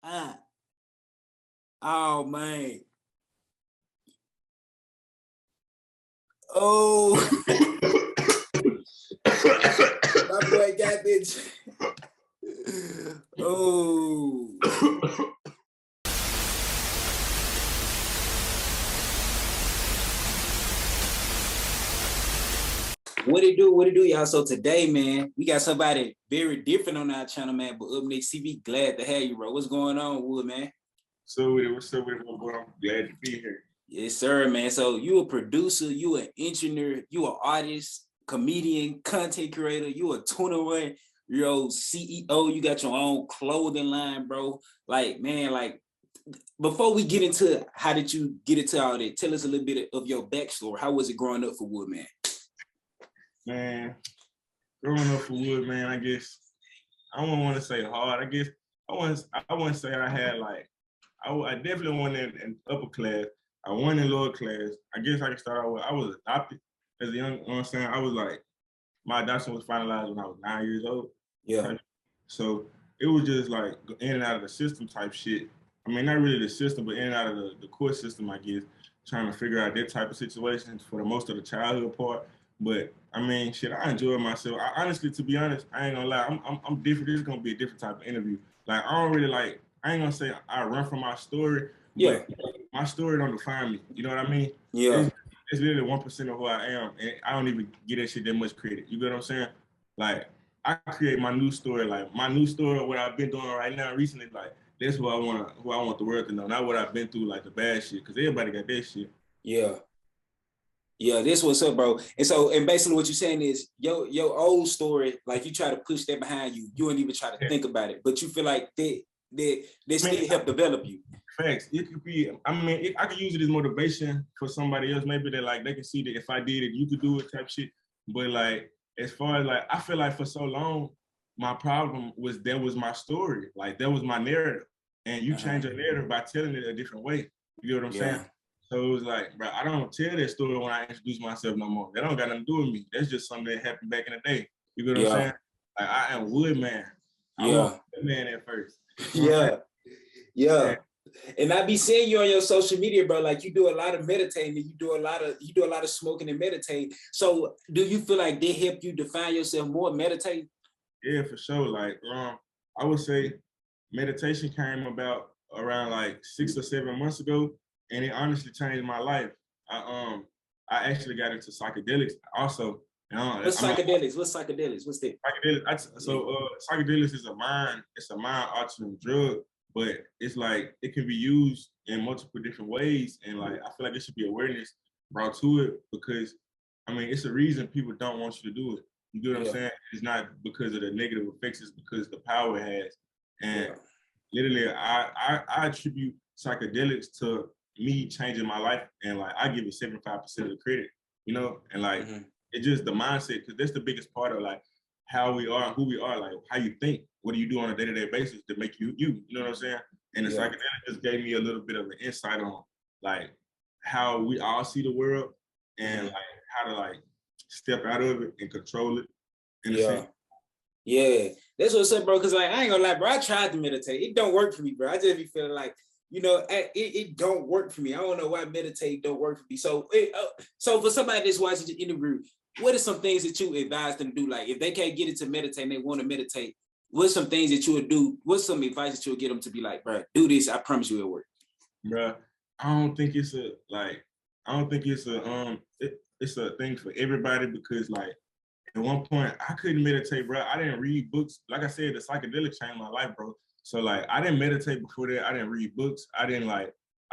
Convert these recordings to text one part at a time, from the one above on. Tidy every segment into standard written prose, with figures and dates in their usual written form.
Ah, oh man. Oh, my boy got this. Oh. What it do? What it do, y'all? So today, man, we got somebody very different on our channel, man. But up next, CB, glad to have you, bro. What's going on, Woodman? So what's up with it, my boy? I'm glad to be here. Yes, sir, man. So you a producer, you an engineer, you an artist, comedian, content creator, you a 21-year-old CEO. You got your own clothing line, bro. Like, man, like before we get into how did you get into all that, tell us a little bit of your backstory. How was it growing up for Woodman? Man, growing up for Woodman, I guess I don't want to say hard. I guess I want to say I had like I definitely won in upper class. I won in lower class. I guess I can start out with I was adopted as a young. You know what I'm saying? I was like my adoption was finalized when I was 9 years old. Yeah. So it was just like in and out of the system type shit. I mean, not really the system, but in and out of the court system, I guess, trying to figure out that type of situation for the most of the childhood part. But I mean, shit, I enjoyed myself. I honestly, to be honest, I ain't gonna lie, I'm different. This is gonna be a different type of interview. Like I don't really like. I ain't gonna say I run from my story, but my story don't define me. You know what I mean? Yeah. It's literally 1% of who I am, and I don't even get that shit that much credit. You get what I'm saying? Like I create my new story, like my new story, what I've been doing right now recently, like that's who I want the world to know, not what I've been through, like the bad shit, because everybody got that shit. Yeah. Yeah, this what's up, bro. And basically what you're saying is your old story, like you try to push that behind you. You don't even try to think about it, but you feel like they still help develop you. Facts. It could be, I mean, I could use it as motivation for somebody else. Maybe that like they can see that if I did it, you could do it type shit. But like, as far as like, I feel like for so long, my problem was that was my story. Like that was my narrative. And you change your narrative by telling it a different way. You know what I'm saying? So it was like, bro, I don't tell that story when I introduce myself no more. That don't got nothing to do with me. That's just something that happened back in the day. You get what I'm saying? Like I am Woodman. I was Woodman at first. You know yeah. And I be seeing you on your social media, bro. Like you do a lot of meditating, you do a lot of smoking and meditating. So do you feel like they help you define yourself more, meditate? Yeah, for sure. Like I would say meditation came about around like 6 or 7 months ago, and it honestly changed my life. I actually got into psychedelics also. What's psychedelics? What's psychedelics? What's that? Psychedelics is a mind altering drug, but it's like it can be used in multiple different ways, and like I feel like there should be awareness brought to it because I mean it's a reason people don't want you to do it. You get what I'm saying? It's not because of the negative effects, it's because the power it has. And literally I attribute psychedelics to me changing my life, and like I give it 75% of the credit, you know, and like it's just the mindset, because that's the biggest part of like how we are, who we are, like how you think, what do you do on a day-to-day basis to make you you know what I'm saying? And the psychedelic just gave me a little bit of an insight on like how we all see the world and like how to like step out of it and control it in a sense. Yeah, that's what's up, bro. Cause like I ain't gonna lie, bro. I tried to meditate. It don't work for me, bro. I just be feeling like, you know, it don't work for me. I don't know why meditate don't work for me. So, so for somebody that's watching the interview, what are some things that you advise them to do? Like if they can't get into meditate and they want to meditate, what's some things that you would do? What's some advice that you would get them to be like, bro, do this. I promise you it'll work. Bro, I don't think it's it's a thing for everybody, because like at one point I couldn't meditate, bro. I didn't read books. Like I said, the psychedelic changed my life, bro. So like I didn't meditate before that. I didn't read books. I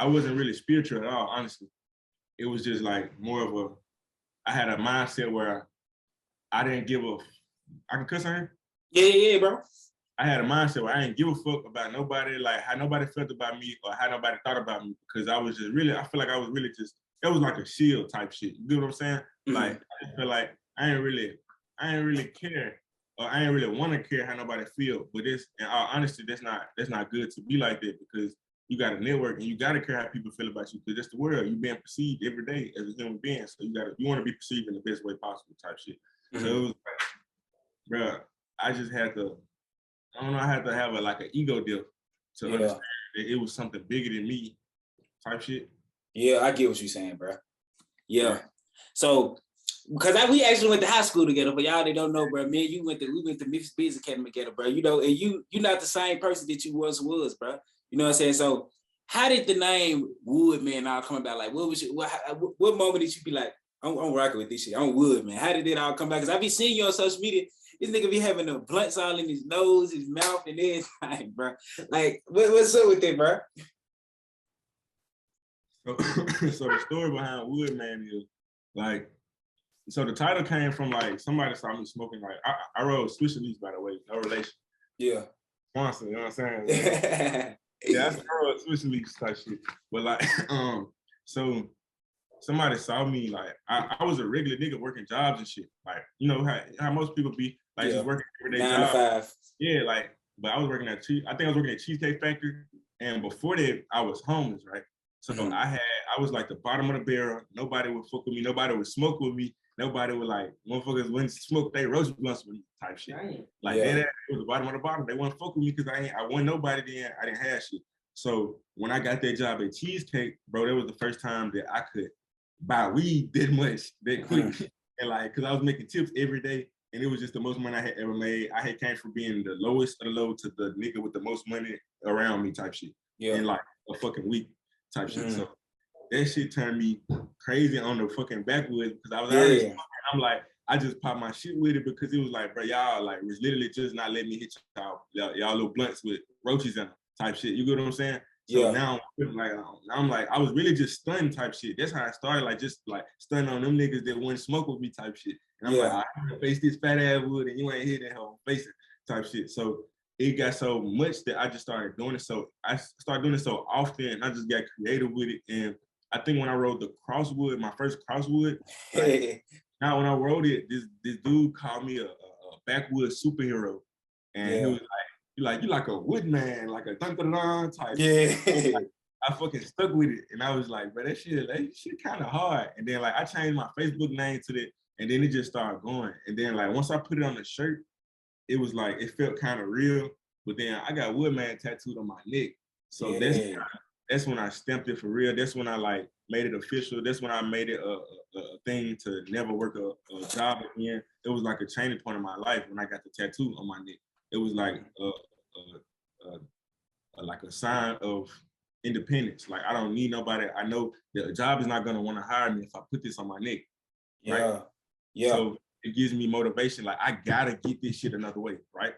wasn't really spiritual at all, honestly. It was just like more of I had a mindset where I didn't give a, I can cuss on here? Yeah, bro. I had a mindset where I didn't give a fuck about nobody, like how nobody felt about me or how nobody thought about me, because I was just really, I feel like I was really just, it was like a shield type shit. You get what I'm saying? Like, I just feel like I ain't really care, or I ain't really want to care how nobody feel. But this, in all honesty, that's not good to be like that, because you got a network and you got to care how people feel about you, because it's the world. You being perceived every day as a human being, so you want to be perceived in the best way possible type shit. So it was like, bro, I just had to, I don't know, I had to have an ego deal. to understand that it was something bigger than me, type shit. Yeah, I get what you're saying, bro. Yeah. So, because we actually went to high school together. For y'all that don't know, bro, me and you we went to Memphis Business Academy together, bro. You know, and you're not the same person that you was, bro. You know what I'm saying? So, how did the name Woodman all come about? Like, what moment did you be like, I'm rocking with this shit. I'm Woodman. How did it all come about? Because I be seeing you on social media. This nigga be having the blunts all in his nose, his mouth, and everything, bro. Like, what's up with it, bro? So the story behind Woodman is like, so the title came from like somebody saw me smoking. Like I rode Swisher Lease, by the way, no relation. Yeah. Sponsor, you know what I'm saying? Yeah, I rode Swisher Lease type shit. But like, so somebody saw me, like I was a regular nigga working jobs and shit. Like, you know how most people be, like just working everyday 9 to 5. Yeah, like, but I was working at I think I was working at Cheesecake Factory, and before that I was homeless, right? So I was like the bottom of the barrel. Nobody would fuck with me. Nobody would smoke with me. Nobody would like, motherfuckers wouldn't smoke they roast blunts with me type shit. Right. Like it was the bottom of the bottom. They wouldn't fuck with me because I wasn't nobody then. I didn't have shit. So when I got that job at Cheesecake, bro, that was the first time that I could buy weed that quick. And like, cause I was making tips every day. And it was just the most money I had ever made. I had came from being the lowest of the low to the nigga with the most money around me type shit. Yeah. In like a fucking week type shit. So that shit turned me crazy on the fucking backwoods because I was already smoking. I'm like, I just popped my shit with it because it was like, bro, y'all like was literally just not letting me hit y'all little blunts with roaches in them type shit. You get what I'm saying? So now I'm like, I was really just stunned type shit. That's how I started, like just like stunning on them niggas that wouldn't smoke with me type shit. And I'm like, I'm gonna face this fat ass wood and you ain't hit that hell face it type shit. So it got so much that I just started doing it. So I started doing it so often and I just got creative with it. And I think when I rode the Crosswood, my first Crosswood, like, now when I rode it, this dude called me a backwoods superhero. And he was like, you like a Woodman, like a dun-dun-dun type. Yeah. Like, I fucking stuck with it. And I was like, bro, that shit kind of hard. And then like I changed my Facebook name to that and then it just started going. And then like once I put it on the shirt, it was like, it felt kind of real. But then I got Woodman tattooed on my neck. So that's when I stamped it for real. That's when I like made it official. That's when I made it a thing to never work a job again. It was like a changing point in my life when I got the tattoo on my neck. It was like like a sign of independence. Like I don't need nobody. I know the job is not gonna want to hire me if I put this on my neck. Right? So it gives me motivation. Like I gotta get this shit another way, right?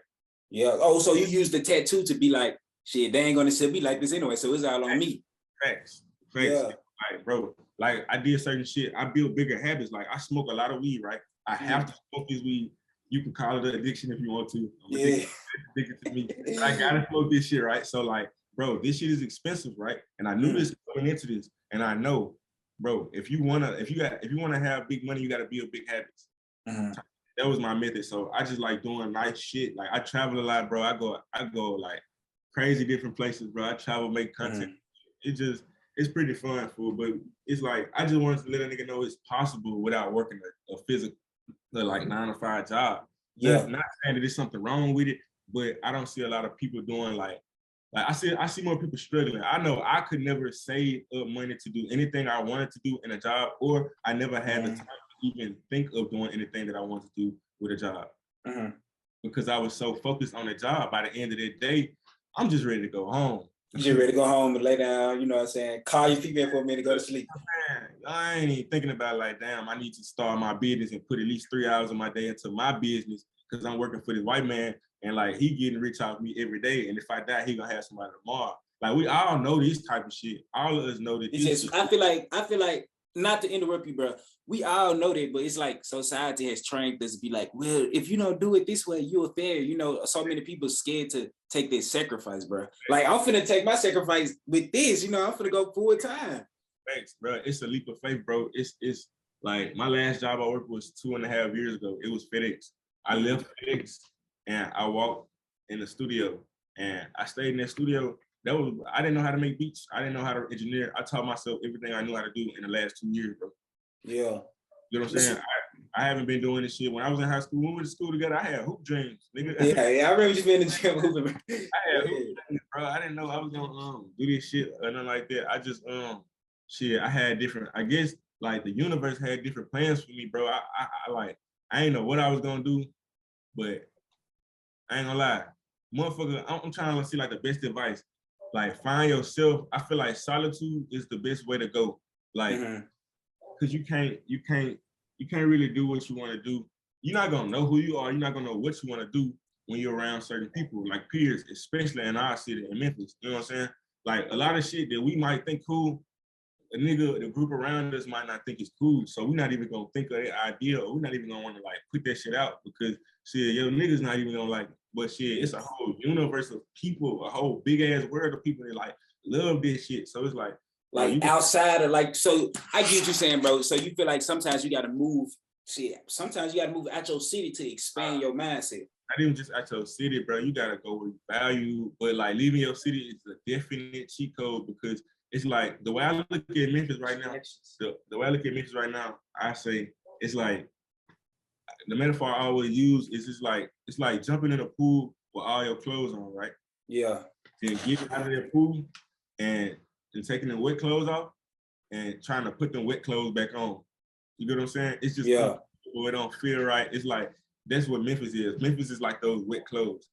Yeah. Oh, so you use the tattoo to be like, shit, they ain't gonna still be like this anyway. So it's all on me. Facts. Yeah. Like, bro, like I did certain shit. I built bigger habits. Like I smoke a lot of weed, right? I have to smoke this weed. You can call it an addiction if you want to. I'm addicted to me. I gotta smoke this shit, right? So like, bro, this shit is expensive, right? And I knew this going into this, and I know, bro, if you wanna have big money, you gotta build big habits. That was my method. So I just like doing nice shit. Like I travel a lot, bro. I go like crazy different places, bro. I travel, make content. It's pretty fun, fool. But it's like I just wanted to let a nigga know it's possible without working a physical, like 9 to 5 job. Yeah. Not saying that there's something wrong with it, but I don't see a lot of people doing like I see more people struggling. I know I could never save up money to do anything I wanted to do in a job, or I never had the time to even think of doing anything that I wanted to do with a job. Because I was so focused on the job. By the end of the day, I'm just ready to go home. You just ready to go home and lay down, you know what I'm saying? Call your female for a minute, go to sleep. Man, I ain't even thinking about like, damn, I need to start my business and put at least 3 hours of my day into my business because I'm working for this white man and like he getting rich off me every day. And if I die, he gonna have somebody tomorrow. Like we all know this type of shit. All of us know that. I feel like, not to interrupt you, bro. We all know that, but it's like society has trained us to be like, well, if you don't do it this way, you'll fail. You know, so many people scared to take this sacrifice, bro. Like I'm finna take my sacrifice with this. You know, I'm finna go full time. Thanks, bro. It's a leap of faith, bro. It's like my last job I worked was 2.5 years ago. It was FedEx. I left FedEx and I walked in the studio and I stayed in that studio. I didn't know how to make beats. I didn't know how to engineer. I taught myself everything I knew how to do in the last 2 years, bro. Yeah. You know what I'm saying? I haven't been doing this shit. When I was in high school, when we went to school together, I had hoop dreams, nigga. Yeah, I remember just being in the gym hooping. I had hoop dreams, bro, I didn't know I was gonna do this shit or nothing like that. I just shit, I had different, I guess like the universe had different plans for me, bro. I like I ain't know what I was gonna do, but I ain't gonna lie. Motherfucker, I'm trying to see like the best advice. Like find yourself. I feel like solitude is the best way to go. Like, cause you can't really do what you want to do. You're not gonna know who you are. You're not gonna know what you want to do when you're around certain people, like peers, especially in our city in Memphis. You know what I'm saying? Like a lot of shit that we might think cool, the group around us might not think it's cool. So we're not even gonna think of that idea, or we're not even gonna want to like put that shit out because shit, yo, niggas not even gonna like it. But shit, it's a whole universe of people, a whole big ass world of people that like love this shit. So it's like outside of like, so I get what you're saying, bro. So you feel like sometimes you gotta move shit. Sometimes you gotta move out your city to expand your mindset. Not even just at your city, bro. You gotta go with value, but like leaving your city is a definite cheat code because it's like the way I look at Memphis right now. The way I look at Memphis right now, I say it's like the metaphor I always use is it's like jumping in a pool with all your clothes on, right? Yeah. Then getting out of that pool and taking the wet clothes off and trying to put them wet clothes back on. You get what I'm saying? It's just it don't feel right. It's like that's what Memphis is. Memphis is like those wet clothes.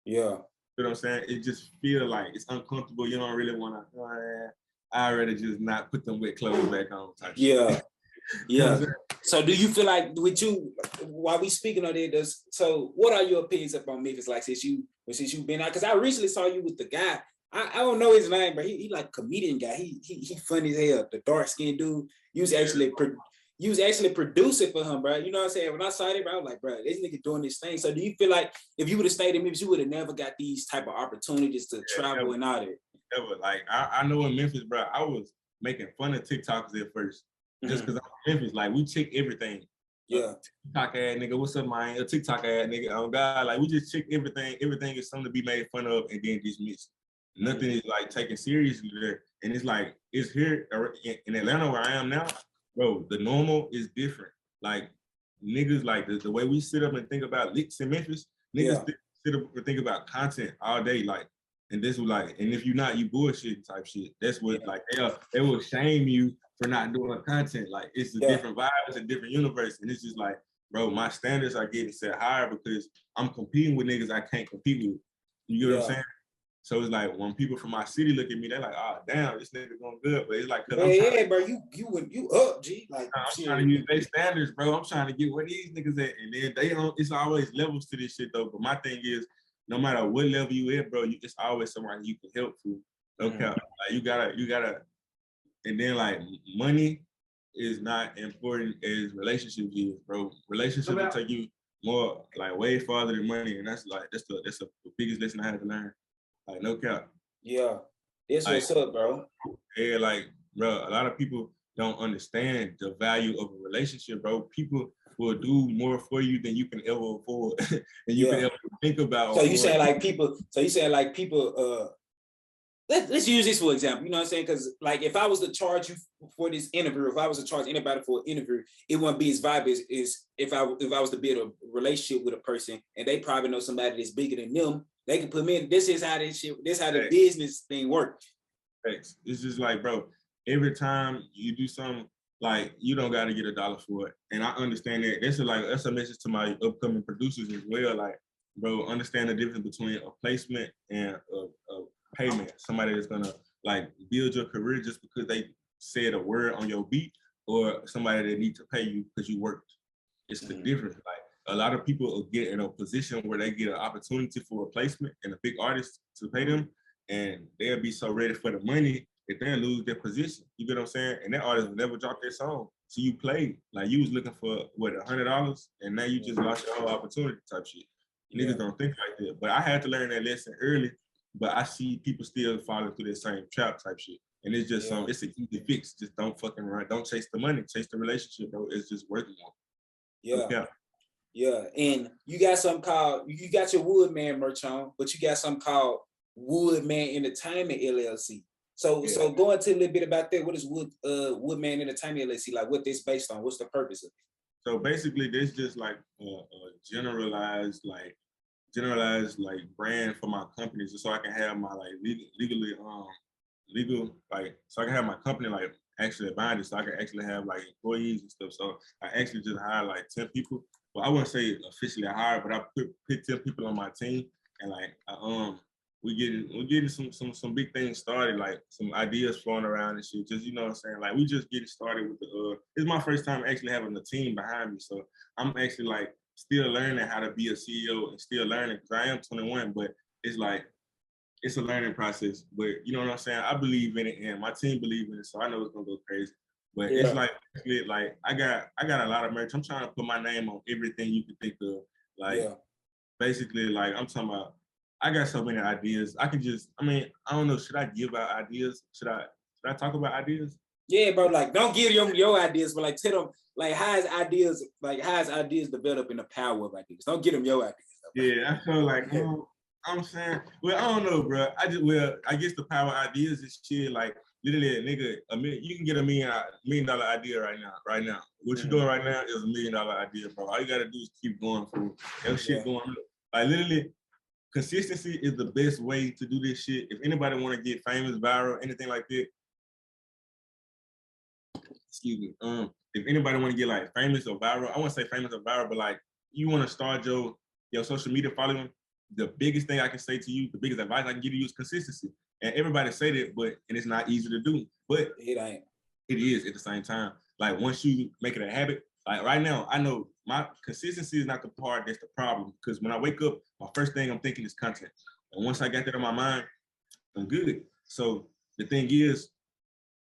Yeah. You know what I'm saying? It just feel like it's uncomfortable. You don't really want to. I'd rather just not put them wet clothes back on. Type shit. Yeah. So do you feel like with you, while we speaking of it, so what are your opinions about Memphis? Like since you've been out, because I recently saw you with the guy. I don't know his name, but he like a comedian guy. He funny as hell. The dark skinned dude. You was actually producing for him, bro. You know what I'm saying? When I saw it, bro, I was like, bro, this nigga doing this thing. So do you feel like if you would have stayed in Memphis, you would have never got these type of opportunities to travel and all that? Never. Like I know in Memphis, bro, I was making fun of TikTokers at first. Just because I'm in Memphis, like we check everything. Yeah. TikTok ad nigga, what's up, man? A TikTok ad nigga. Oh God, like we just check everything. Everything is something to be made fun of and then dismissed. Nothing is like taken seriously there. And it's like it's here in Atlanta where I am now, bro. The normal is different. Like niggas, like the way we sit up and think about licks in Memphis, niggas sit up and think about content all day, like. And this was like, and if you're not, you bullshit type shit. That's what like they will shame you for not doing content. Like it's a different vibe, it's a different universe. And it's just like, bro, my standards are getting set higher because I'm competing with niggas I can't compete with. You get what I'm saying? So it's like when people from my city look at me, they're like, oh damn, this nigga going good. But it's like, cause bro, you up, G. Like I'm trying to use their standards, bro. I'm trying to get where these niggas at. And then they don't, it's always levels to this shit though. But my thing is, no matter what level you at, bro, it's always somebody you can help through. Okay. Like you gotta, and then like money is not important as relationships is, bro. Relationships will take you more like way farther than money. And that's the biggest lesson I had to learn. Like no cap. Yeah. That's like, what's up, bro. Yeah, like, bro, a lot of people don't understand the value of a relationship, bro. People will do more for you than you can ever afford and you can ever think about. So you saying like people, let's use this for example, you know what I'm saying? Because like if I was to charge you for this interview, if I was to charge anybody for an interview, it wouldn't be as viable as if I was to build a relationship with a person and they probably know somebody that's bigger than them. They can put me in, this is how the business thing works. It's just like, bro, every time you do something, like you don't got to get $1 for it. And I understand that. That's a message to my upcoming producers as well. Like, bro, understand the difference between a placement and a payment. Somebody that's gonna like build your career just because they said a word on your beat, or somebody that needs to pay you because you worked. It's the difference. Like a lot of people will get in a position where they get an opportunity for a placement and a big artist to pay them, and they'll be so ready for the money that they'll lose their position. You get what I'm saying? And that artist will never drop their song. So you played. Like you was looking for what, $100, and now you just lost your whole opportunity type shit. Niggas don't think like that. But I had to learn that lesson early, but I see people still falling through that same trap type shit. And it's just it's an easy fix. Just don't fucking run. Don't chase the money. Chase the relationship, bro. It's just working on. Yeah. And you got something called, you got your Woodman merch on, but you got something called Woodman Entertainment LLC. So go into a little bit about that. What is Woodman Entertainment LLC? Like what this based on? What's the purpose of it? So basically this just like a generalized like generalized like brand for my company, just so I can have my like legal like so I can have my company like actually binded, so I can actually have like employees and stuff. So I actually just hired like 10 people. Well, I wouldn't say officially hired, but I put 10 people on my team, and like we're getting some big things started, like some ideas flowing around and shit. Just, you know what I'm saying? Like we just getting started with the it's my first time actually having a team behind me. So I'm actually like still learning how to be a CEO and still learning, because I am 21, but it's like it's a learning process. But you know what I'm saying? I believe in it and my team believe in it, so I know it's gonna go crazy. But it's like I got a lot of merch. I'm trying to put my name on everything you can think of. Like basically, like I'm talking about, I got so many ideas. I can just, I mean, I don't know, should I give out ideas? Should I talk about ideas? Yeah, bro, like don't give them your ideas, but like tell them like how his ideas develop in the power of ideas. Don't give them your ideas. Yeah, I feel like I'm saying, well, I don't know, bro. I guess the power of ideas is shit. Like literally, a nigga, you can get a million dollar idea right now. Right now, what you're doing right now is $1 million idea, bro. All you gotta do is keep going for that shit going. Like literally, consistency is the best way to do this shit. If anybody want to get famous, viral, anything like that, excuse me. If anybody want to get like famous or viral, I want to say famous or viral, but like you want to start your social media following, the biggest thing I can say to you, the biggest advice I can give you is consistency. And everybody say that, and it's not easy to do. But it ain't. It is at the same time. Like once you make it a habit, like right now, I know my consistency is not the part that's the problem. Because when I wake up, my first thing I'm thinking is content. And once I got that in my mind, I'm good. So the thing is,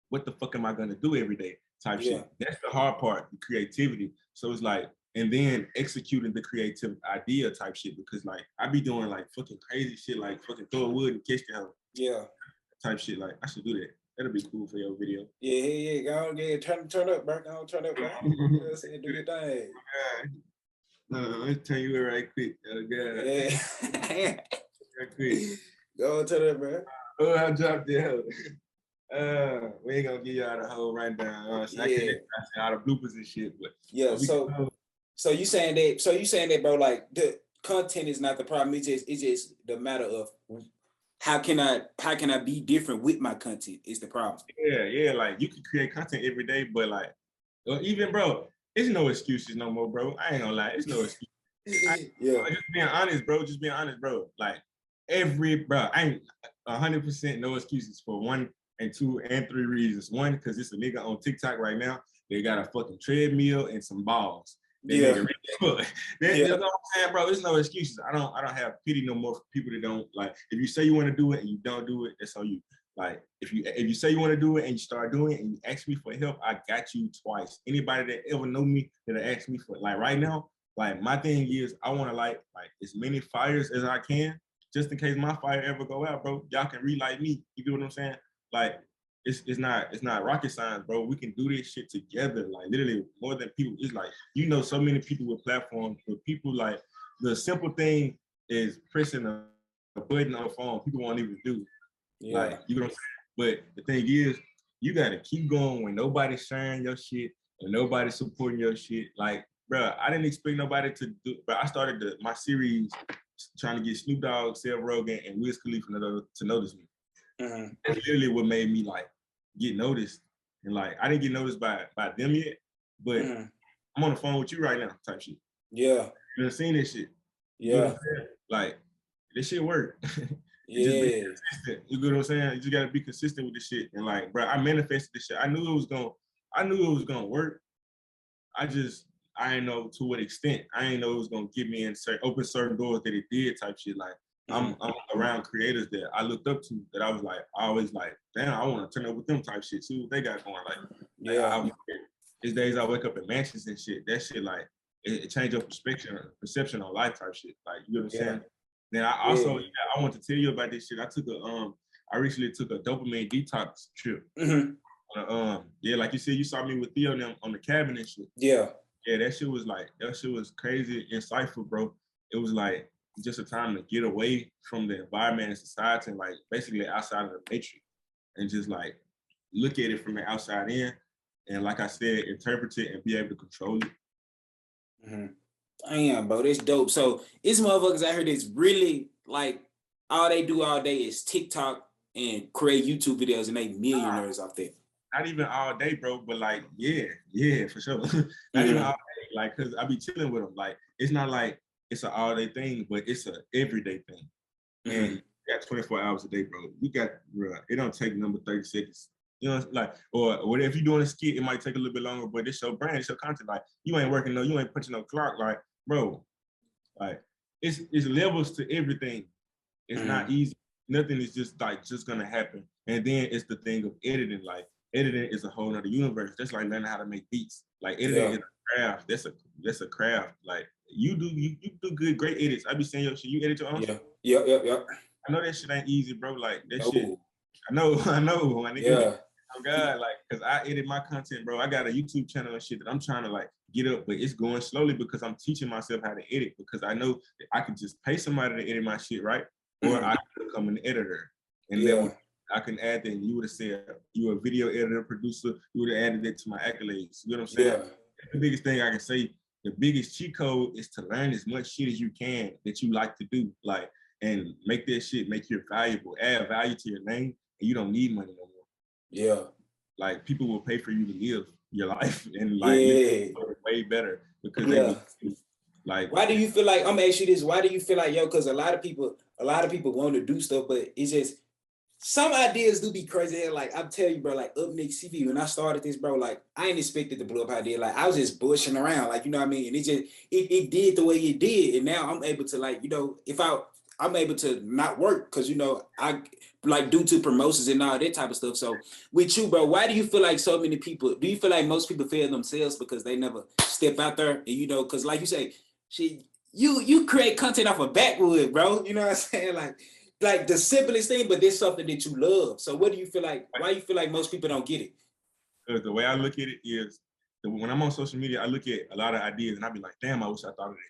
what the fuck am I gonna do every day? Type shit. That's the hard part, the creativity. So it's like, and then executing the creative idea type shit, because like I be doing like fucking crazy shit, like fucking throw a wood and catch the hell. Type shit. Like I should do that. That'll be cool for your video. Yeah. Go on, turn up, bro. Go on, turn up, bro. Do your thing. Let's tell you right quick. Yeah. Quick. Go on, turn up, bro. Oh, I dropped the hell. We ain't gonna give y'all the whole rundown. So I can't all the bloopers and shit, but so you saying that, bro, like the content is not the problem. It's just the matter of how can I be different with my content is the problem. Yeah. Like you can create content every day, but like even bro, it's no excuses no more, bro. I ain't gonna lie, it's no excuse. Just being honest, bro. Just being honest, bro. Like bro, I ain't 100% no excuses for 1 and 2 and 3 reasons. 1, because it's a nigga on TikTok right now. They got a fucking treadmill and some balls. You know what I'm saying, bro? There's no excuses. I don't have pity no more for people that don't like. If you say you want to do it and you don't do it, that's on you. Like if you say you want to do it and you start doing it and you ask me for help, I got you twice. Anybody that ever know me that asked me for like right now, like my thing is I want to like as many fires as I can, just in case my fire ever go out, bro. Y'all can relight me. You get what I'm saying? Like it's not rocket science, bro. We can do this shit together. Like literally more than people. It's like, you know, so many people with platforms, but people like the simple thing is pressing a button on the phone. People won't even do. Like, you know what I'm saying? But the thing is, you gotta keep going when nobody's sharing your shit and nobody's supporting your shit. Like, bro, I didn't expect nobody to do, but I started my series trying to get Snoop Dogg, Seth Rogen, and Wiz Khalifa to notice me. That's literally what made me like get noticed. And like I didn't get noticed by them yet, but I'm on the phone with you right now, type shit. You done seen this shit. You know what I'm saying? Like this shit work. Just be consistent. You get what I'm saying? You just gotta be consistent with this shit. And like, bro, I manifested this shit. I knew it was gonna work. I didn't know to what extent. I didn't know it was gonna get me in open certain doors that it did, type shit. Like I'm around creators that I looked up to, that I was like, I always like, damn, I want to turn up with them type shit, see what they got going. Like these days I wake up in mansions and shit. That shit like it changed your perception on life type shit. Like, you know what I'm saying? Then I also I want to tell you about this shit. I recently took a dopamine detox trip. Like you said, you saw me with Theo and them on the cabin and shit. Yeah, that shit was crazy, insightful, bro. It was like just a time to get away from the environment and society and like basically outside of the matrix and just like look at it from the outside in and, like I said, interpret it and be able to control it. Damn, bro, that's dope. So it's motherfuckers out here that's really like all they do all day is TikTok and create YouTube videos and they millionaires off there. Not even all day, bro, but like, yeah, for sure. Not even all day, like, cause I be chilling with them. Like, it's not like it's an all day thing, but it's a everyday thing. And you got 24 hours a day, bro. You got, bro, it don't take number 30 seconds. You know, like, or if you're doing a skit, it might take a little bit longer, but it's your brand, it's your content. Like, you ain't working, no, you ain't punching no clock. Like, bro, like, it's levels to everything. It's not easy. Nothing is just gonna happen. And then it's the thing of editing. Like, editing is a whole nother universe. That's like learning how to make beats. Like, editing is a craft. That's a craft. Like, you do great edits. I be saying your shit. You edit your own shit? Yeah. I know that shit ain't easy, bro. Like, that shit. I know, my nigga. Yeah. Oh God, like, cause I edit my content, bro. I got a YouTube channel and shit that I'm trying to like get up, but it's going slowly because I'm teaching myself how to edit because I know that I can just pay somebody to edit my shit, right? Or I can become an editor, and then I can add that. You would have said you a video editor, producer. You would have added it to my accolades. You know what I'm saying? Yeah. The biggest thing I can say, the biggest cheat code is to learn as much shit as you can that you like to do, like, and make that shit make you valuable, add value to your name, and you don't need money no more. Yeah. Like, people will pay for you to live your life and like live way better because they will. Like, why do you feel like, I'm gonna ask you this, why do you feel like, yo, because a lot of people want to do stuff, but it's just some ideas do be crazy. Like, I'm telling you, bro, like Up Nick CV, when I started this, bro, like I ain't expected to blow up how I did. Like, I was just bushing around, like, you know what I mean? And it did the way it did. And now I'm able to, like, you know, I'm able to not work because, you know, I like due to promotions and all that type of stuff. So with you, bro, why do you feel like so many people, do you feel like most people fail themselves because they never step out there? And, you know, because like you say, you create content off of backwood, bro. You know what I'm saying? Like the simplest thing, but there's something that you love. So what do you feel like? Why do you feel like most people don't get it? Because the way I look at it is, when I'm on social media, I look at a lot of ideas and I be like, damn, I wish I thought of that.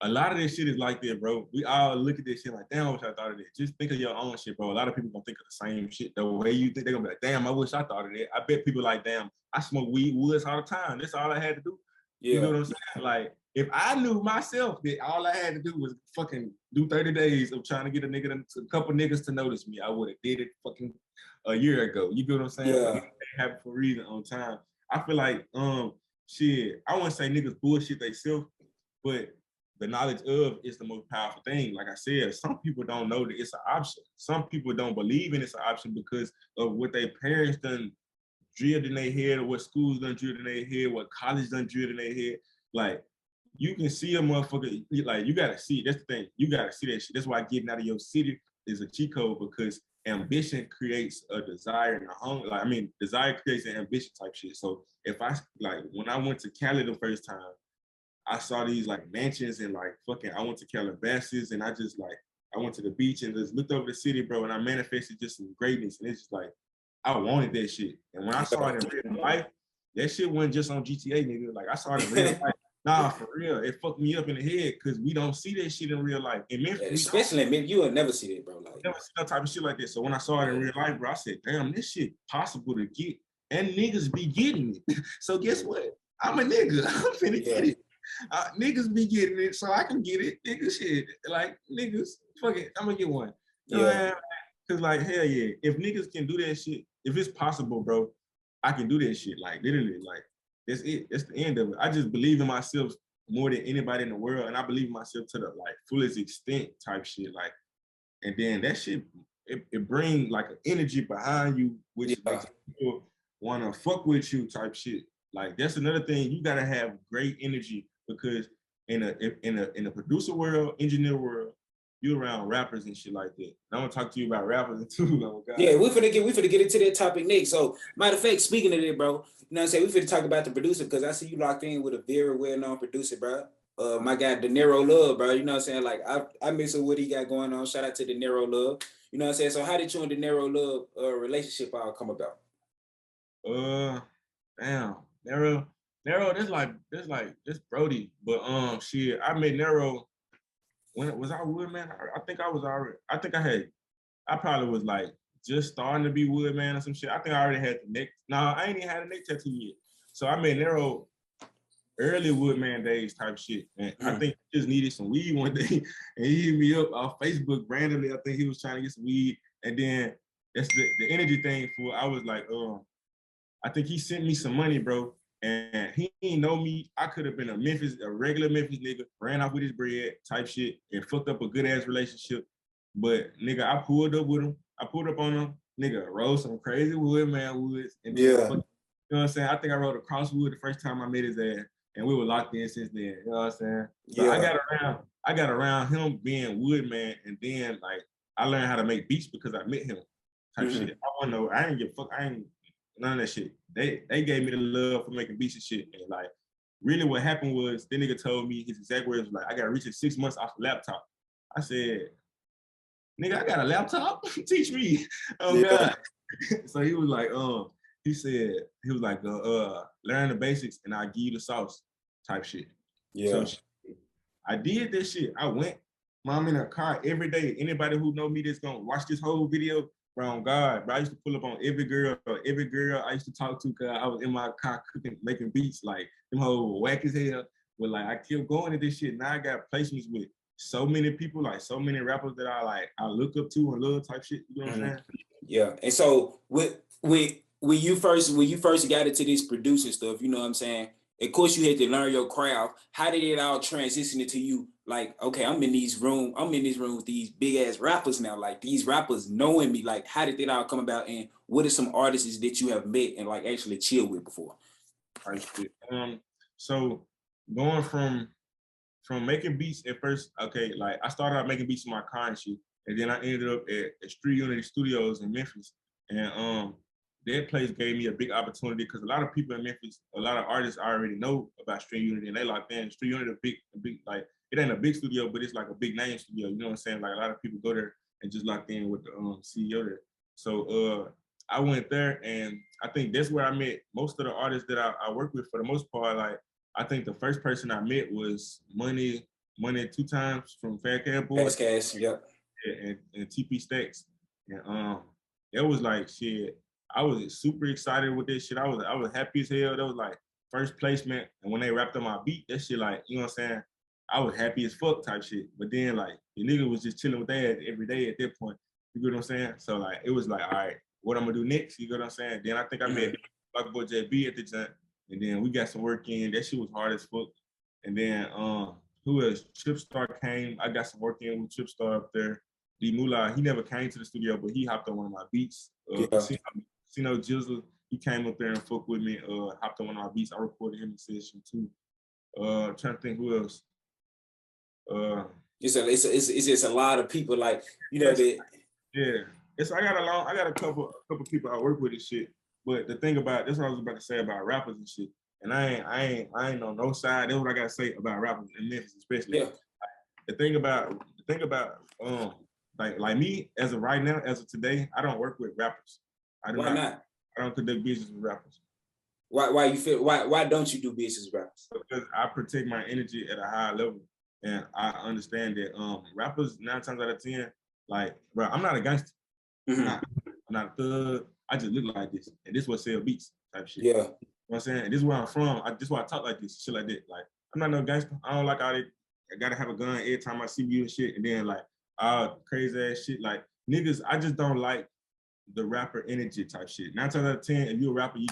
A lot of this shit is like that, bro. We all look at this shit like, damn, I wish I thought of that. Just think of your own shit, bro. A lot of people gonna think of the same shit. The way you think, they're gonna be like, damn, I wish I thought of that. I bet people like, damn, I smoke weed, woods all the time. That's all I had to do. Yeah. You know what I'm saying? Like, if I knew myself that all I had to do was fucking do 30 days of trying to get a couple niggas to notice me, I would have did it fucking a year ago. You get what I'm saying? Yeah. But it happened for a reason on time. I feel like, shit, I wouldn't say niggas bullshit themselves, but the knowledge of is the most powerful thing. Like I said, some people don't know that it's an option. Some people don't believe in it's an option because of what their parents done drilled in their head, or what schools done drilled in their head, what college done drilled in their head. Like, you can see a motherfucker, like, you gotta see it. That's the thing. You gotta see that shit. That's why getting out of your city is a cheat code, because ambition creates a desire and a hunger. Like, I mean, desire creates an ambition type shit. So if I, like, when I went to Cali the first time, I saw these like mansions and like fucking, I went to Calabasas and I just like, I went to the beach and just looked over the city, bro, and I manifested just some greatness. And it's just like, I wanted that shit. And when I saw it in real life, that shit wasn't just on GTA, nigga. Like, I saw it in real life. Nah, for real, it fucked me up in the head because we don't see that shit in real life. In Memphis, especially in Memphis, you will never see that, bro. Like, never see that type of shit like that. So when I saw it in real life, bro, I said, damn, this shit possible to get, and niggas be getting it. So guess what? I'm a nigga. I'm finna get it. Niggas be getting it, so I can get it. Nigga, shit, like, niggas, fuck it, I'm gonna get one. You know, cause like, hell yeah, if niggas can do that shit, if it's possible, bro, I can do that shit. Like, literally, like, that's it. That's the end of it. I just believe in myself more than anybody in the world, and I believe in myself to the like fullest extent type shit. Like, and then that shit, it brings like an energy behind you, which makes people wanna fuck with you type shit. Like, that's another thing. You gotta have great energy, because in a producer world, engineer world, you around rappers and shit like that. And I'm gonna talk to you about rappers too. Oh God. Yeah, we finna get into that topic next. So, matter of fact, speaking of that, bro, you know what I'm saying? We finna talk about the producer, because I see you locked in with a very well-known producer, bro. My guy, De Niro Love, bro. You know what I'm saying? Like, I miss what he got going on. Shout out to De Niro Love. You know what I'm saying? So, how did you and De Niro Love relationship all come about? Damn, Nero, this Brody. But shit, I met Nero when was I Woodman? I think I was already. I probably was like just starting to be Woodman or some shit. I think I already had the neck. No, I ain't even had a neck tattoo yet. So I met Nero early Woodman days type shit. And I think he just needed some weed one day. And he hit me up off Facebook randomly. I think he was trying to get some weed. And then that's the energy thing for, I was like, I think he sent me some money, bro. And he didn't know me. I could have been a regular Memphis nigga, ran off with his bread type shit and fucked up a good ass relationship. But nigga, I pulled up with him. I pulled up on him. Nigga, rode some crazy Woodman woods. And then, you know what I'm saying? I think I rode a crosswood the first time I met his ass. And we were locked in since then. You know what I'm saying? So I got around him being Woodman, and then like I learned how to make beats because I met him type shit. I want to know, I ain't give a fuck, I ain't none of that shit. They gave me the love for making beats and shit. And like really what happened was the nigga told me his exact words was like, I gotta reach it 6 months off the laptop. I said, nigga, I got a laptop? Teach me. Oh God. So he was like, he was like, learn the basics and I'll give you the sauce type shit. So I did this shit. I went, I'm in a car every day. Anybody who know me that's gonna watch this whole video, bro, on God, bro, I used to pull up on every girl I used to talk to, cause I was in my car cooking, making beats, like them whole whack as hell. But like I kept going to this shit. Now I got placements with so many people, like so many rappers that I look up to and love type shit. You know what I'm saying? Yeah. And so when you first got into this producing stuff, you know what I'm saying? Of course, you had to learn your craft. How did it all transition into you? Like, okay, I'm in this room with these big ass rappers now. Like these rappers knowing me. Like, how did it all come about? And what are some artists that you have met and like actually chilled with before? So going from making beats at first, okay, like I started out making beats in my car and shit, and then I ended up at Street Unity Studios in Memphis, and that place gave me a big opportunity because a lot of people in Memphis, a lot of artists already know about Street Unity, and they like, man, Street Unity a big like it ain't a big studio, but it's like a big name studio. You know what I'm saying? Like a lot of people go there and just locked in with the CEO there. So I went there, and I think that's where I met most of the artists that I work with for the most part. Like I think the first person I met was Money 2 times from Fat Cat Boys. Fast Cash, yep. And TP Stacks. And it was like shit. I was super excited with this shit. I was happy as hell. That was like first placement. And when they rapped on my beat, that shit like, you know what I'm saying? I was happy as fuck type shit. But then like the nigga was just chilling with their ass every day at that point. You get what I'm saying? So like it was like, all right, what I'm gonna do next? You get what I'm saying? Then I think I met Black Boy JB at the time. And then we got some work in. That shit was hard as fuck. And then who else? Tripstar came. I got some work in with Tripstar up there. D Moolah, he never came to the studio, but he hopped on one of my beats. Casino Jizzle, he came up there and fucked with me. Hopped on one of my beats. I recorded him in session too. Trying to think who else. It's just a lot of people, like, you know, that. Yeah, I got a couple people I work with and shit. But the thing about, that's what I was about to say about rappers and shit. And I ain't on no side. That's what I gotta say about rappers in Memphis, especially. Yeah. The thing about like me, as of right now, as of today, I don't work with rappers. Why not? I don't conduct business with rappers. Why don't you do business with rappers? Because I protect my energy at a high level. And I understand that rappers 9 times out of 10, like, bro, I'm not a gangster. I'm not a thug. I just look like this. And this is what sell beats type shit. Yeah. You know what I'm saying? And this is where I'm from. This is why I talk like this, shit like that. Like, I'm not no gangster. I don't like all that. I gotta have a gun every time I see you and shit. And then like, crazy ass shit. Like, niggas, I just don't like the rapper energy type shit. 9 times out of 10, if you're a rapper, you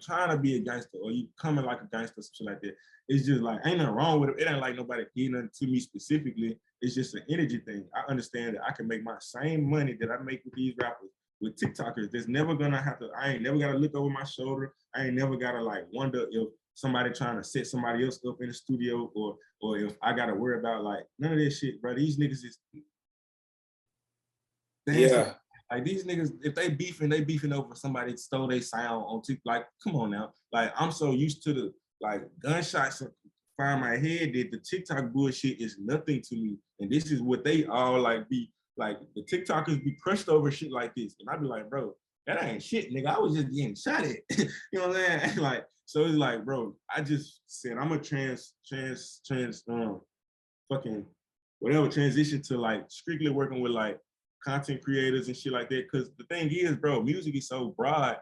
trying to be a gangster or you coming like a gangster, some shit like that. It's just like, ain't nothing wrong with it. It ain't like nobody did nothing to me specifically. It's just an energy thing. I understand that I can make my same money that I make with these rappers with TikTokers. There's never gonna have to, I ain't never gotta look over my shoulder. I ain't never gotta like wonder if somebody trying to set somebody else up in the studio or if I gotta worry about like none of this shit, bro. These niggas is like these niggas, if they beefing over somebody stole their sound on TikTok. Like, come on now. Like, I'm so used to the like gunshots find my head that the TikTok bullshit is nothing to me. And this is what they all like be like, the TikTokers be crushed over shit like this. And I be like, bro, that ain't shit, nigga. I was just getting shot at. You know what I'm saying? Like, so it's like, bro, I just said I'm a fucking whatever transition to like strictly working with like content creators and shit like that. Cause the thing is, bro, music is so broad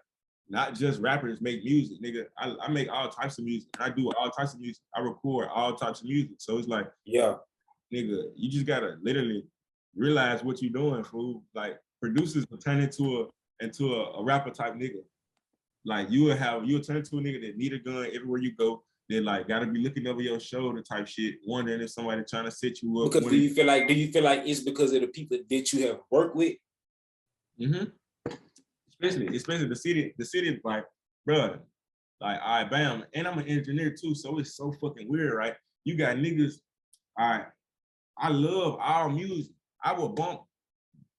not just rappers make music, nigga. I make all types of music. I do all types of music. I record all types of music. So it's like, yeah, nigga, you just gotta literally realize what you're doing, fool. Like producers will turn into a rapper type nigga. Like you'll turn into a nigga that need a gun everywhere you go. They like gotta be looking over your shoulder type shit, wondering if somebody trying to set you up. Because do you feel like it's because of the people that you have worked with? Mm-hmm. Especially the city is like, bro, like, all right, bam. And I'm an engineer too, so it's so fucking weird, right? You got niggas, all right, I love all music. I will bump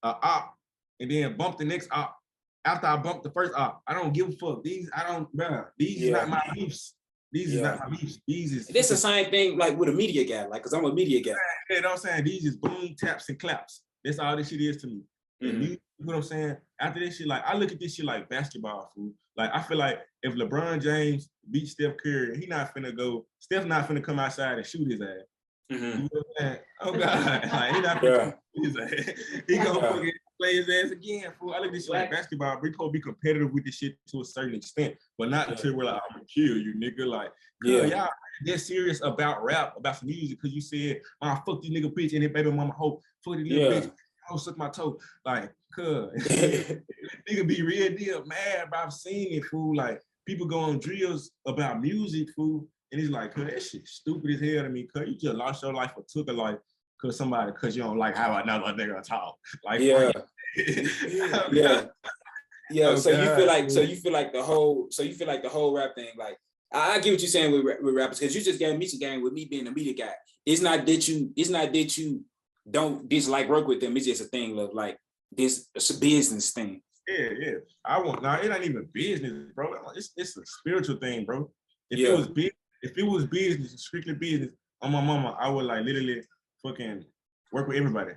a op and then bump the next op after I bump the first op. I don't give a fuck. These is not my beefs. These is not my beefs. These is it's the same thing like with a media guy, like because I'm a media guy. You know what I'm saying? These is boom, taps, and claps. That's all this shit is to me. And you know what I'm saying? After this shit, like I look at this shit like basketball, fool. Like I feel like if LeBron James beat Steph Curry, Steph not finna come outside and shoot his ass. You know what I'm saying? Oh God, like he not finna shoot his ass. He gonna fucking play his ass again, fool. I look at this shit like basketball. We supposed to be competitive with this shit to a certain extent, but not until we're like, I'm gonna kill you, nigga. Like, y'all get serious about rap, about some music, because you said, fuck this nigga bitch and then baby mama hoe, fuck this little bitch. I'll suck my toe. Like, nigga be real deal mad, but I've seen it, fool. Like, people go on drills about music, fool, and he's like, that shit stupid as hell to me, cuz you just lost your life or took a life cause you don't like how another nigga talk. Like, yeah. Oh, so God, you feel like the whole rap thing, like I get what you're saying with rappers, because you just gave me some game with me being a media guy. It's not that you don't dislike work with them. It's just a thing of like this. It's a business thing. Yeah. It ain't even business, bro. It's a spiritual thing, bro. If it was business, strictly business, on my mama, I would like literally fucking work with everybody.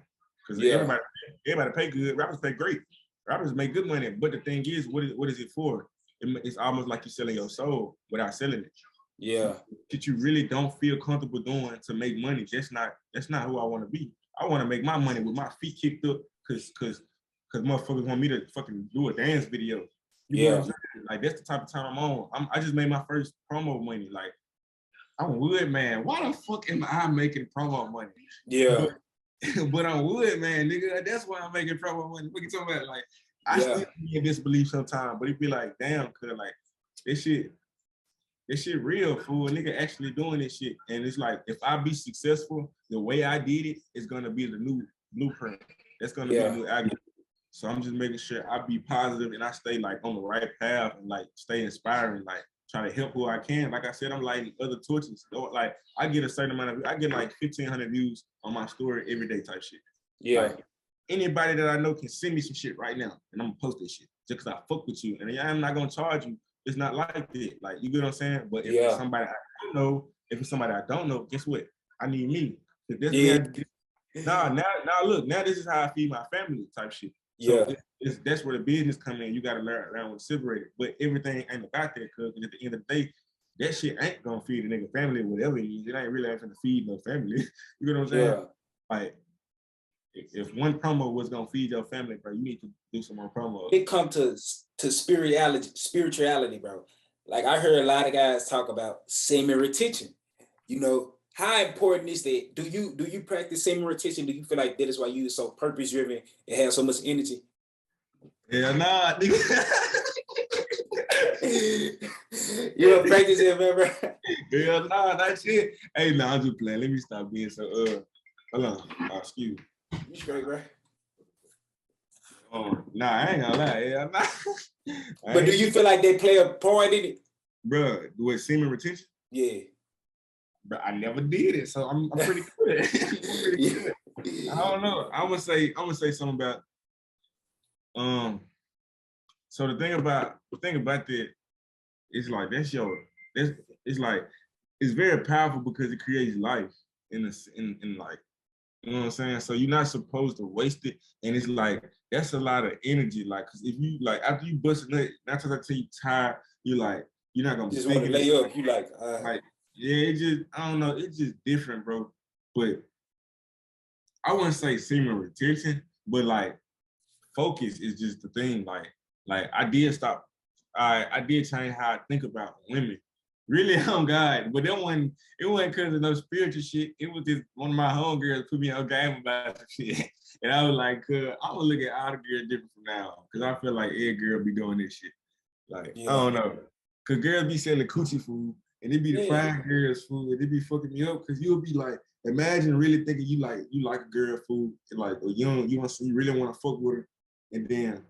Because everybody pay good. Rappers pay great. Rappers make good money. But the thing is, what is it for? It's almost like you're selling your soul without selling it. Yeah. That you really don't feel comfortable doing to make money. That's not who I want to be. I want to make my money with my feet kicked up because motherfuckers want me to fucking do a dance video. You know what I'm saying? Like, that's the type of time I'm on. I just made my first promo money. Like, I'm Woodman. Why the fuck am I making promo money? Yeah. But I'm Woodman, nigga. That's why I'm making promo money. What you talking about? Like, I still be in disbelief sometimes, but it be like, damn, cause like this shit real, fool. A nigga actually doing this shit. And it's like, if I be successful, the way I did it is gonna be the new blueprint. That's gonna be the new algorithm. So I'm just making sure I be positive and I stay like on the right path and like stay inspiring, like try to help who I can. Like I said, I'm lighting other torches. Like I get a certain amount of, I get like 1,500 views on my story every day type shit. Yeah. Like, anybody that I know can send me some shit right now and I'm gonna post this shit just because I fuck with you. And I'm not gonna charge you. It's not like that. Like, you get what I'm saying? But if it's somebody I don't know, guess what? I need me. Now this is how I feed my family type shit. So that's where the business come in. You gotta learn around with separate it. But everything ain't about that, cause at the end of the day, that shit ain't gonna feed a nigga family, whatever it is. It ain't really gonna feed no family. You know what I'm saying? Yeah. Like, if one promo was gonna feed your family, bro, you need to do some more promos. It comes to spirituality, bro. Like, I heard a lot of guys talk about semen retention. You know, how important is that? Do you practice semen retention? Do you feel like that is why you are so purpose driven and have so much energy? Yeah, nah, nigga. You don't practice it, remember? Yeah, nah, that shit. Hey, nah, I'm just playing. Let me stop being so hold on. Excuse me. You straight, bro? Nah, I ain't gonna lie. Yeah, nah. But do you feel like they play a part in it? Bro, with semen retention? Yeah. But I never did it, so I'm pretty good. I'm pretty good. I don't know. I'm gonna say something about so the thing about that is like it's like it's very powerful because it creates life in like, you know what I'm saying? So you're not supposed to waste it. And it's like, that's a lot of energy. Like, cause if you like after you bust a nut, not till I tell you tired, you're like, you're not gonna just want to lay up. You like yeah, it just, I don't know, it's just different, bro. But I wouldn't say semen retention, but like focus is just the thing. Like I did stop I did change how I think about women. Really, on God. But it wasn't because of no spiritual shit. It was just one of my homegirls put me on game about some shit. And I was like, I'm gonna look at all the girls different from now on. Cause I feel like every girl be doing this shit. Like, I don't know. Cause girls be selling coochie food and it be the fine girls food and it be fucking me up. Cause you'll be like, imagine really thinking you like a girl food and like, or you really want to fuck with her. And then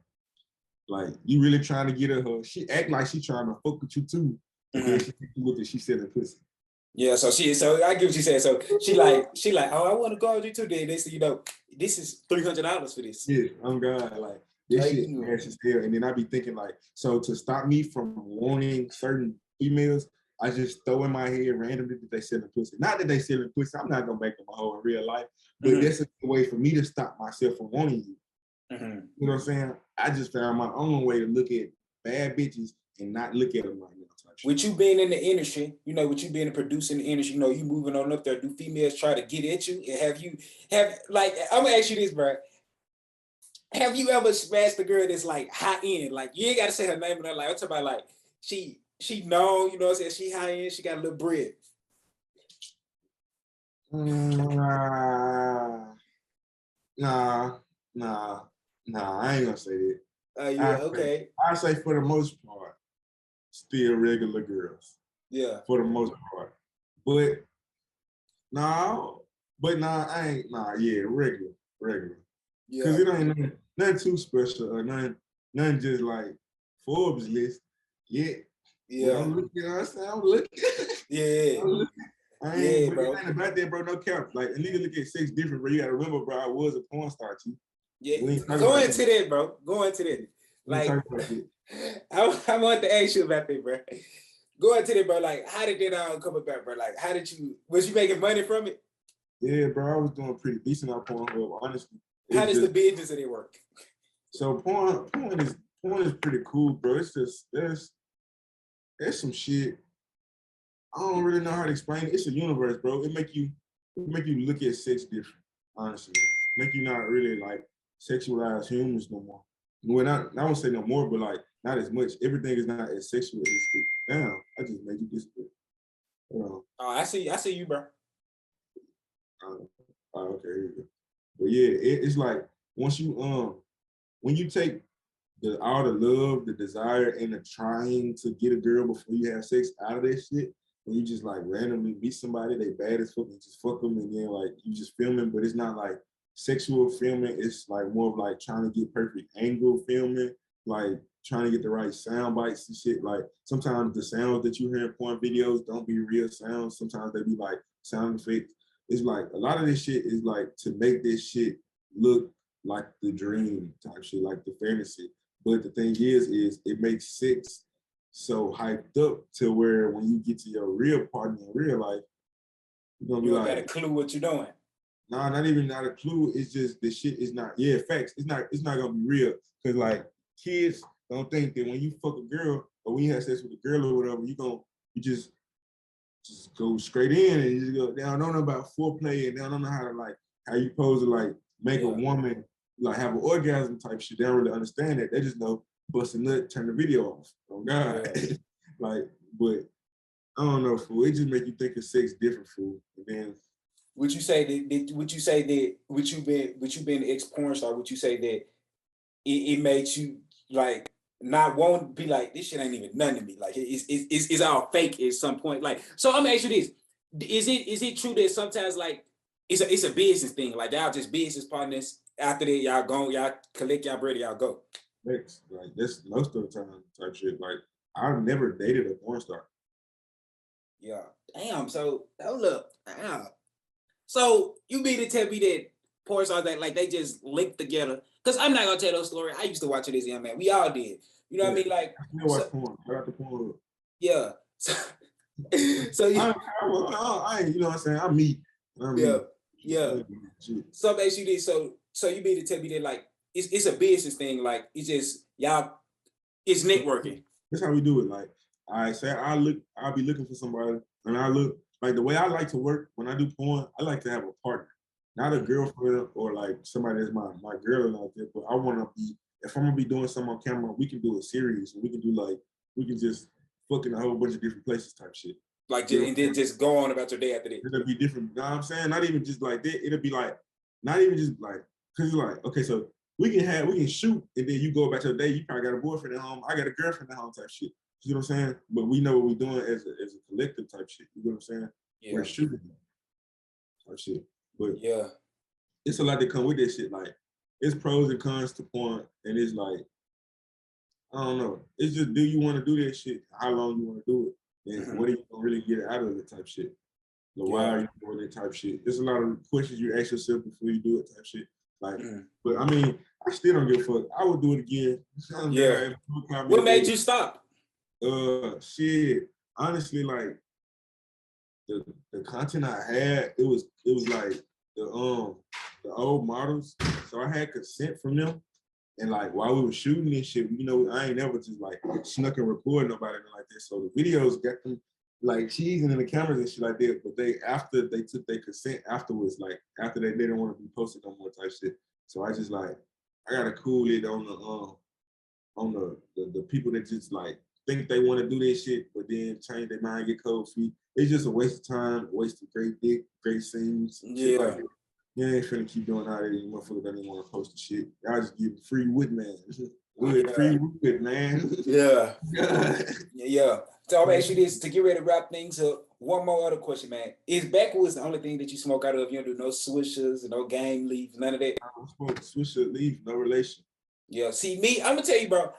like you really trying to get her, she act like she trying to fuck with you too. And then she said in pussy. Yeah, so I get what you said. So she like, oh, I want to go out with you too. Then they say, this is $300 for this. Yeah, I'm God, like this shit ass as hell. And then I be thinking like, so to stop me from wanting certain females, I just throw in my head randomly that they selling pussy. Not that they selling pussy. I'm not gonna make them a hoe in real life, but that's a way for me to stop myself from wanting you. You know what I'm saying? I just found my own way to look at bad bitches and not look at them like that. With you being in the industry, with you being a producer in the industry, you moving on up there, do females try to get at you? And I'm gonna ask you this, bro. Have you ever smashed a girl that's like high end? Like you ain't gotta say her name, but like I'm talking about like she known, what I'm saying? She high end, she got a little bread. Nah, I ain't gonna say that. Okay. I say for the most part, still regular girls. Yeah. For the most part. But I ain't, regular. Yeah. Cause it ain't nothing too special or nothing just like Forbes list. Yeah. Yeah. I'm looking, I'm looking. Yeah. I ain't, bro. It ain't about that, bro. No cap. Like, a nigga look at sex different, bro. You gotta remember, bro, I was a porn star, too. Yeah, go into that, bro. Go into that. Like, I want to ask you about that, bro. Go into that, bro. Like, how did that all come about, bro? Like, was you making money from it? Yeah, bro. I was doing pretty decent on Pornhub, honestly. How does the business of it work? So porn is pretty cool, bro. It's just there's some shit. I don't really know how to explain it. It's a universe, bro. It make you look at sex different, honestly. Make you not really like sexualize humans no more. Well, I won't say no more, but like not as much. Everything is not as sexual as it. Damn, I just made you disappear. Oh, I see you, bro. Okay, here we go. But yeah, it's like once you when you take all the love, the desire, and the trying to get a girl before you have sex out of that shit, when you just like randomly meet somebody, they bad as fuck, and just fuck them, and then like you just filming, but it's not like sexual filming. It's like more of like trying to get perfect angle filming, like trying to get the right sound bites and shit. Like sometimes the sounds that you hear in porn videos don't be real sounds. Sometimes they be like sound effects. It's like a lot of this shit is like to make this shit look like the dream type shit, like the fantasy. But the thing is it makes sex so hyped up to where when you get to your real partner in real life, you're gonna be like, got a clue what you're doing. Nah, not a clue. It's just the shit is not, facts. It's not gonna be real. Cause like kids don't think that when you fuck a girl or when you have sex with a girl or whatever, you just go straight in and you just go, they don't know about foreplay and they don't know how you supposed to like make a woman like have an orgasm type shit. They don't really understand that. They just know bust a nut, turn the video off. Oh God. Yeah. Like, but I don't know, fool. It just make you think of sex different, fool. And then would you say that with you being an ex-porn star, would you say that it made you like not want to be like, this shit ain't even nothing to me? Like it's all fake at some point. Like, so I'm gonna ask you this. Is it true that sometimes like it's a business thing? Like y'all just business partners. After that, y'all go, y'all collect y'all bread, y'all go. Next, like that's most of the time type shit. Like I've never dated a porn star. Yeah. Damn. So hold up. Damn. So you mean to tell me that porn stars that like they just linked together? Because I'm not gonna tell those story. I used to watch it as a young man. We all did. You know what I mean? Like I still watch porn. I got the porn. Yeah. So you, I ain't, you know what I'm saying? I'm me. Yeah. So basically, so you mean to tell me that like it's a business thing? Like it's just y'all, it's networking. That's how we do it. Like I say, I'll be looking for somebody, and I look like the way I like to work when I do porn. I like to have a partner, not a girlfriend or like somebody that's my girl out there. But I want to be, if I'm gonna be doing something on camera, we can do a series. We can do like we can just fuck in a whole bunch of different places type shit. Like, and then just go on about your day after that. It'll be different. You know what I'm saying? Not even just like that. It'll be like, not even just like, cause it's like, okay, so we can shoot, and then you go about your day. You probably got a boyfriend at home. I got a girlfriend at home type shit. You know what I'm saying? But we know what we're doing as a collective type shit. You know what I'm saying? Yeah. We're shooting type shit. But yeah, it's a lot that come with that shit. Like, it's pros and cons to point, and it's like, I don't know. It's just, do you want to do that shit? How long you want to do it? And what are you gonna really get out of it type shit? Why are you doing that type shit? There's a lot of questions you ask yourself before you do it type shit. Like, but I mean, I still don't give a fuck. I would do it again. Yeah. What made you stop? Shit. Honestly, like the content I had, it was like the old models. So I had consent from them. And like while we were shooting this shit, you know, I ain't never just like snuck and record nobody like that. So the videos got them like cheesing in the cameras and shit like that. But after they took their consent afterwards, like after they didn't want to be posted no more type shit. So I just like, I gotta cool it on the people that just like think they want to do this shit, but then change their mind, get cold feet. It's just a waste of time, a waste of great dick, great scenes, shit like that. You ain't finna keep doing all that. You motherfucker don't even want to post the shit. Y'all just give free Woodman. Free Woodman. Yeah. Yeah. So I'm gonna ask you this to get ready to wrap things up. One more other question, man. Is backwoods the only thing that you smoke out of? You don't do no swishers, no game leaves, none of that? I don't smoke swisher leaf, no relation. Yeah. See, me, I'm gonna tell you, bro.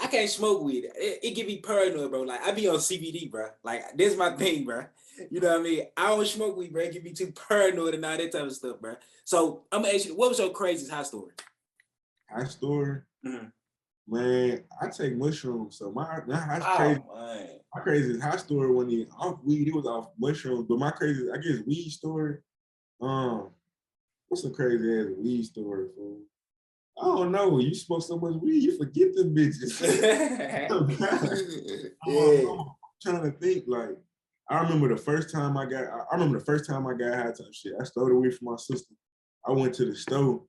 I can't smoke weed. It give me paranoid, bro. Like, I be on CBD, bro. Like, this is my thing, bro. You know what I mean? I don't smoke weed, bro. It give me too paranoid and all that type of stuff, bro. So, I'm going to ask you, what was your craziest high story? High story? Man, I take mushrooms. So, my craziest high story wasn't even off weed. It was off mushrooms. But my craziest, I guess, weed story, what's a crazy ass weed story, fool? I don't know. You smoke so much weed, you forget them bitches. I'm trying to think. Like, I remember the first time I got high type shit. I stole away from my sister. I went to the store,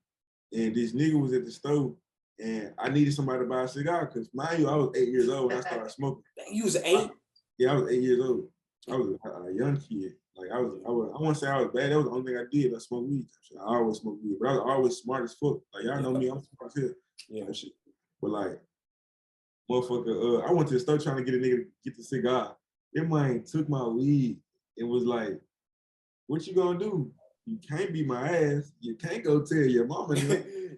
and this nigga was at the store, and I needed somebody to buy a cigar because, mind you, I was 8 years old when I started smoking. You was 8? Yeah, I was 8 years old. I was a young kid. Like, I won't say I was bad. That was the only thing I did. I smoked weed. I always smoked weed, but I was always smart as fuck. Like, y'all know me, I'm smart as hell. Yeah, shit. But like, motherfucker, I went to the store trying to get a nigga to get the cigar. That man took my weed and was like, "What you gonna do? You can't be my ass. You can't go tell your mama."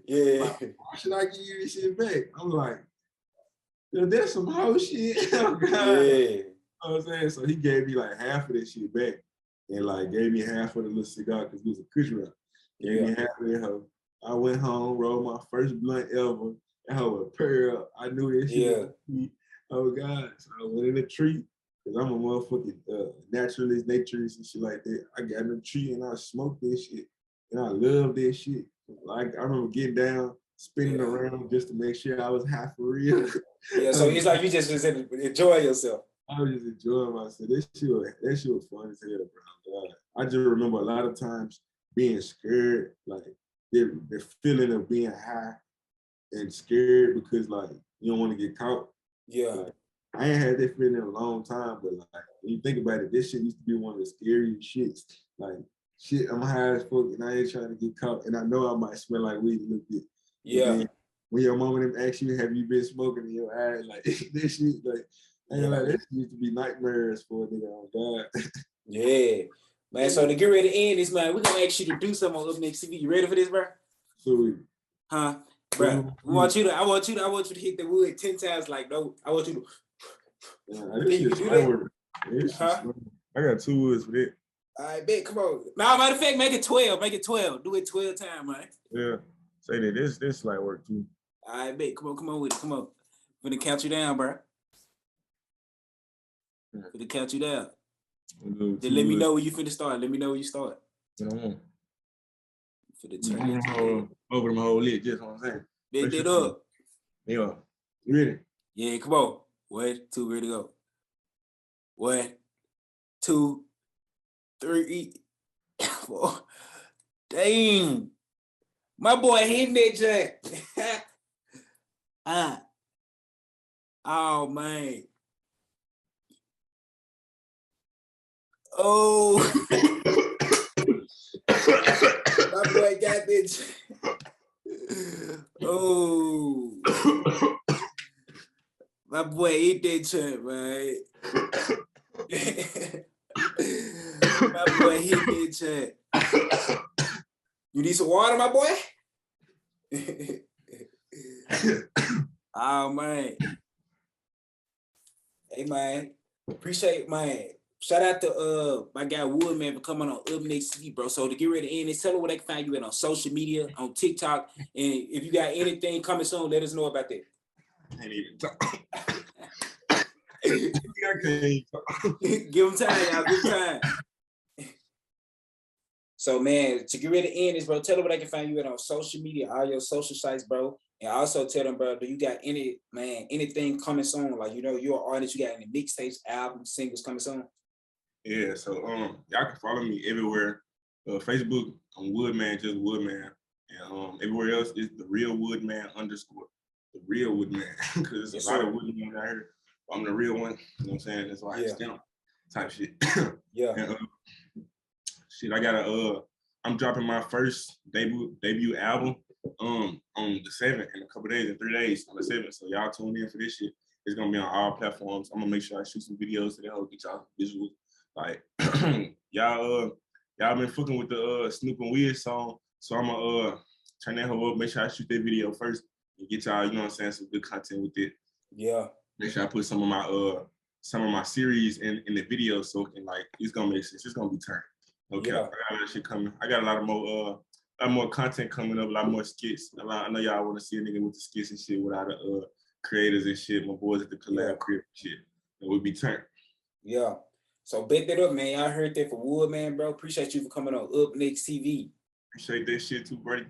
Yeah. Like, why should I give you this shit back? I'm like, that's some hoe shit. Oh God. Yeah. You know what I'm saying? So he gave me like half of that shit back, and like gave me half of the little cigar because it was a kush wrap. Gave me half of that hoe. I went home, rolled my first blunt ever. That hoe was pearl. I knew that shit. Yeah. Oh God. So I went in the tree because I'm a motherfucking naturalist, naturist and shit like that. I got in the tree and I smoked this shit, and I love this shit. Like, I remember getting down, spinning around just to make sure I was high for real. Yeah. So it's like you just enjoy yourself. I was just enjoying myself. That shit was fun as hell, bro. I just remember a lot of times being scared, like the feeling of being high and scared because like you don't want to get caught. Yeah. Like, I ain't had that feeling in a long time, but like when you think about it, this shit used to be one of the scariest shits. Like, shit, I'm high as fuck and I ain't trying to get caught, and I know I might smell like weed a little bit. Yeah. When your mama them ask you, have you been smoking in your eyes, like this shit, like. And like, that used to be nightmares for a nigga on God. Yeah. Man, so to get ready to end this, man, we're going to ask you to do something on Up Next TV. You ready for this, bro? Sweet. Huh? Bro, I want you to hit the wood 10 times like, no, I want you to. Can you do that? I got 2 woods for that. All right, bet, come on. Now, matter of fact, make it 12. Make it 12. Do it 12 times, man. Yeah. Say that this light work too. All right, bet. Come on with it. Come on. I'm going to count you down, bro. To count you down. Then let me know when you finna start. Let me know when you start. For the turn. Over my whole lid, just what I'm saying. Bet that up. Yeah. You ready? Yeah, come on. 1, 2, ready to go. 1, 2, 3, 4. Dang. My boy hitting that joint. Oh man. Oh, my boy got this. Oh, my boy eat that chunk, man. My boy hit that chunk. You need some water, my boy? Oh man. Hey man. Appreciate man. Shout out to my guy Woodman for coming on Up Next TV, bro. So to get ready to end this, tell them where they can find you at on social media, on TikTok. And if you got anything coming soon, let us know about that. Can't even talk. I can't talk. Give them time, y'all. Give them time. So man, to get ready to end this, bro, tell them where they can find you at on social media, all your social sites, bro. And also tell them, bro, do you got anything coming soon? Like, you know, you're an artist, you got any mixtapes, albums, singles coming soon? Yeah, so y'all can follow me everywhere. Facebook, I'm Woodman, just Woodman. And everywhere else is the real Woodman _ the real Woodman. Because there's a lot of Woodman out here. I'm the real one. You know what I'm saying? That's why I stamp type shit. Yeah. And, shit, I got I'm dropping my first debut album on the 7th in a couple days, in 3 days on the 7th. So y'all tune in for this shit. It's gonna be on all platforms. I'm gonna make sure I shoot some videos to help get y'all visuals. Like y'all been fucking with the Snoop and Wiz song. So I'm gonna turn that hoe up, make sure I shoot that video first and get y'all, you know what I'm saying, some good content with it. Yeah. Make sure I put some of my series in the video so it can, like, it's gonna make sense. It's gonna be turned. Okay, yeah. I got that shit coming. I got a lot more content coming up, a lot more skits. I know y'all want to see a nigga with the skits and shit with all the creators and shit. My boys at the collab crib shit. It would be turned. Yeah. So bet that up, man. Y'all heard that from Woodman, bro. Appreciate you for coming on Up Next TV. Appreciate that shit too, Brady.